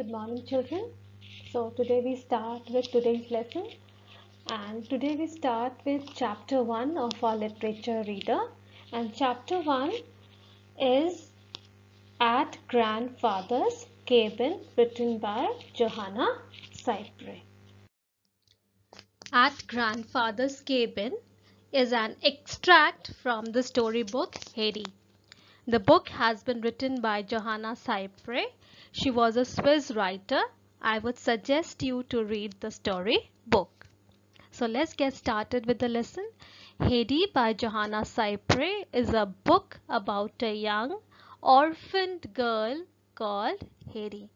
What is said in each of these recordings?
Good morning, children. So today we start with today's lesson, and today we start with chapter 1 of our literature reader, and chapter 1 is At Grandfather's Cabin, written by Johanna Cypre. At Grandfather's Cabin is an extract from the storybook Heidi. The book has been written by Johanna Cypre. She was a Swiss writer. I would suggest you to read the story book. So let's get started with the lesson. Heidi by Johanna Cypre is a book about a young orphaned girl called Heidi.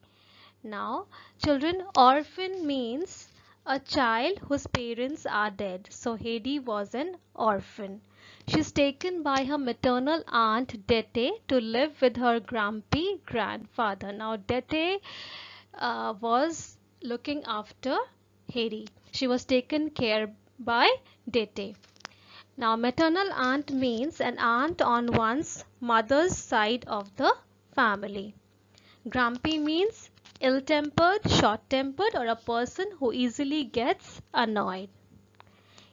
Now, children, orphan means a child whose parents are dead. So Heidi was an orphan. She's taken by her maternal aunt Dete to live with her grumpy grandfather. Now Dete was looking after Heidi. She was taken care by Dete. Now maternal aunt means an aunt on one's mother's side of the family. Grumpy means ill-tempered, short-tempered, or a person who easily gets annoyed.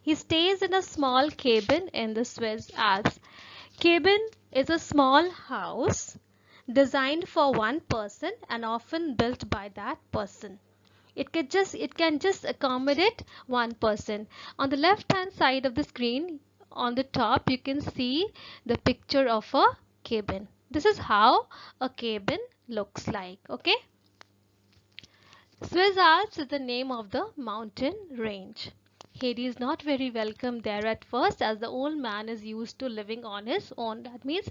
He stays in a small cabin in the Swiss Alps. Cabin is a small house designed for one person and often built by that person. It can just accommodate one person. On the left hand side of the screen, on the top, you can see the picture of a cabin. This is how a cabin looks like. Okay. Swiss Alps is the name of the mountain range. Heidi is not very welcome there at first, as the old man is used to living on his own. That means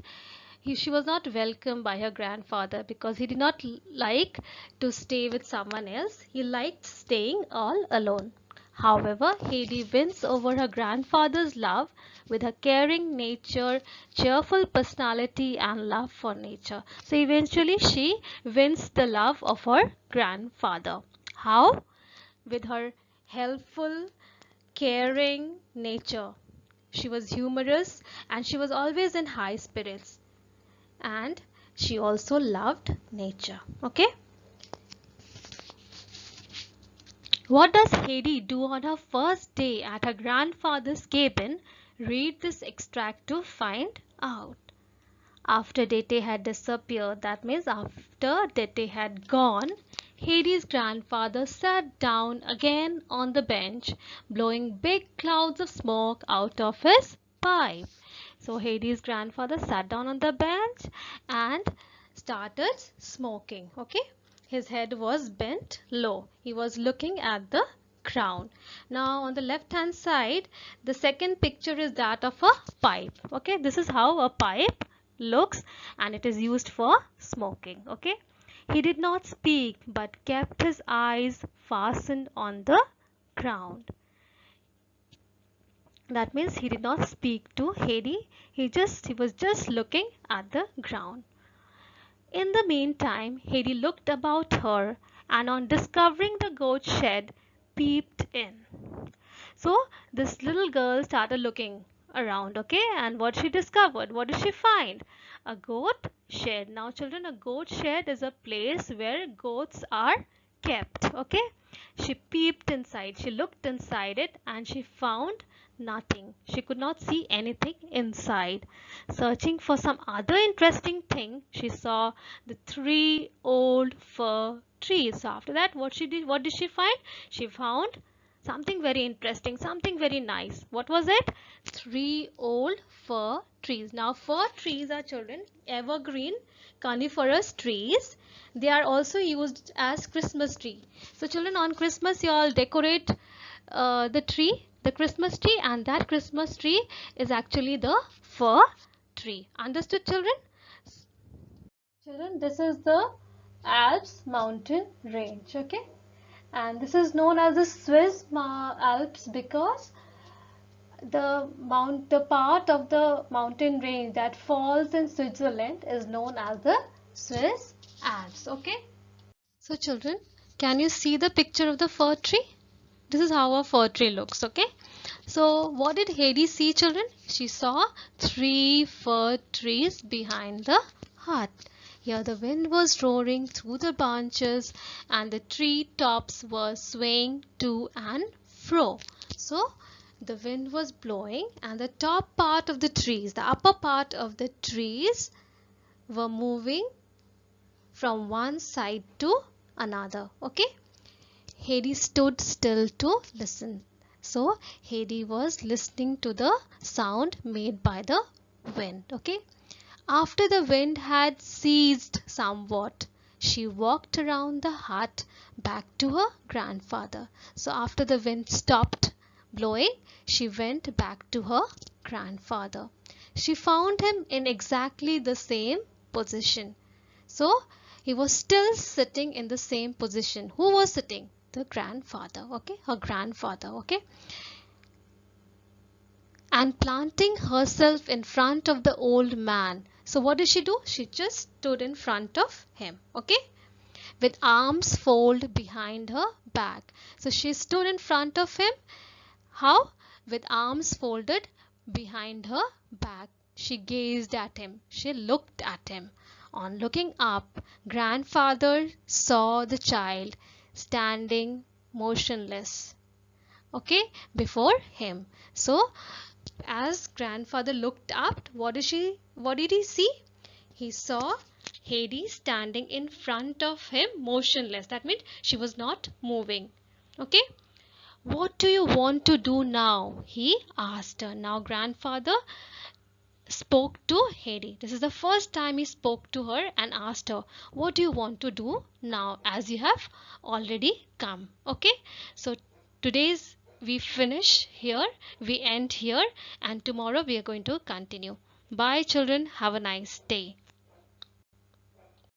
she was not welcomed by her grandfather because he did not like to stay with someone else. He liked staying all alone. However, Heidi wins over her grandfather's love with her caring nature, cheerful personality, and love for nature. So eventually she wins the love of her grandfather. How? With her helpful, caring nature. She was humorous and she was always in high spirits. And she also loved nature. Okay. What does Heidi do on her first day at her grandfather's cabin? Read this extract to find out. After Dete had disappeared, that means after Dete had gone, Heidi's grandfather sat down again on the bench, blowing big clouds of smoke out of his pipe. So Heidi's grandfather sat down on the bench and started smoking. Okay. His head was bent low. He was looking at the ground. Now on the left hand side, the second picture is that of a pipe. Okay, this is how a pipe looks and it is used for smoking. Okay, he did not speak but kept his eyes fastened on the ground. That means he did not speak to Heidi. He was just looking at the ground. In the meantime, Heidi looked about her and on discovering the goat shed, peeped in. So this little girl started looking around, okay, and what she discovered, what did she find? A goat shed. Now children, a goat shed is a place where goats are kept, okay. She peeped inside, she looked inside it and she found nothing. She could not see anything inside. Searching for some other interesting thing, she saw the 3 old fir trees. So after that, what did she find? She found something very interesting, something very nice. What was it? 3 old fir trees. Now fir trees are, children, evergreen coniferous trees. They are also used as Christmas tree. So children, on Christmas you all decorate the Christmas tree, and that Christmas tree is actually the fir tree. Understood, children? Children, this is the Alps mountain range, okay? And this is known as the Swiss Alps because the part of the mountain range that falls in Switzerland is known as the Swiss Alps, okay? So children, can you see the picture of the fir tree? This is how a fir tree looks, okay? So what did Heidi see, children? She saw 3 fir trees behind the hut. Here the wind was roaring through the branches and the tree tops were swaying to and fro. So the wind was blowing and the top part of the trees, the upper part of the trees were moving from one side to another. Okay. Hedy stood still to listen. So Hedy was listening to the sound made by the wind. Okay. After the wind had ceased somewhat, she walked around the hut back to her grandfather. So after the wind stopped blowing, she went back to her grandfather. She found him in exactly the same position. So he was still sitting in the same position. Who was sitting? The grandfather. Okay, her grandfather. Okay, and planting herself in front of the old man. So what did she do? She just stood in front of him. Okay, with arms folded behind her back. So she stood in front of him. How? With arms folded behind her back. She gazed at him. She looked at him. On looking up, grandfather saw the child standing motionless, okay, before him. So as grandfather looked up, what did he see? He saw Hedy standing in front of him motionless. That means she was not moving. Okay. What do you want to do now? He asked her. Now grandfather spoke to Hedy. This is the first time he spoke to her and asked her, what do you want to do now as you have already come? Okay. So today's we finish here, we end here, and tomorrow we are going to continue. Bye children, have a nice day.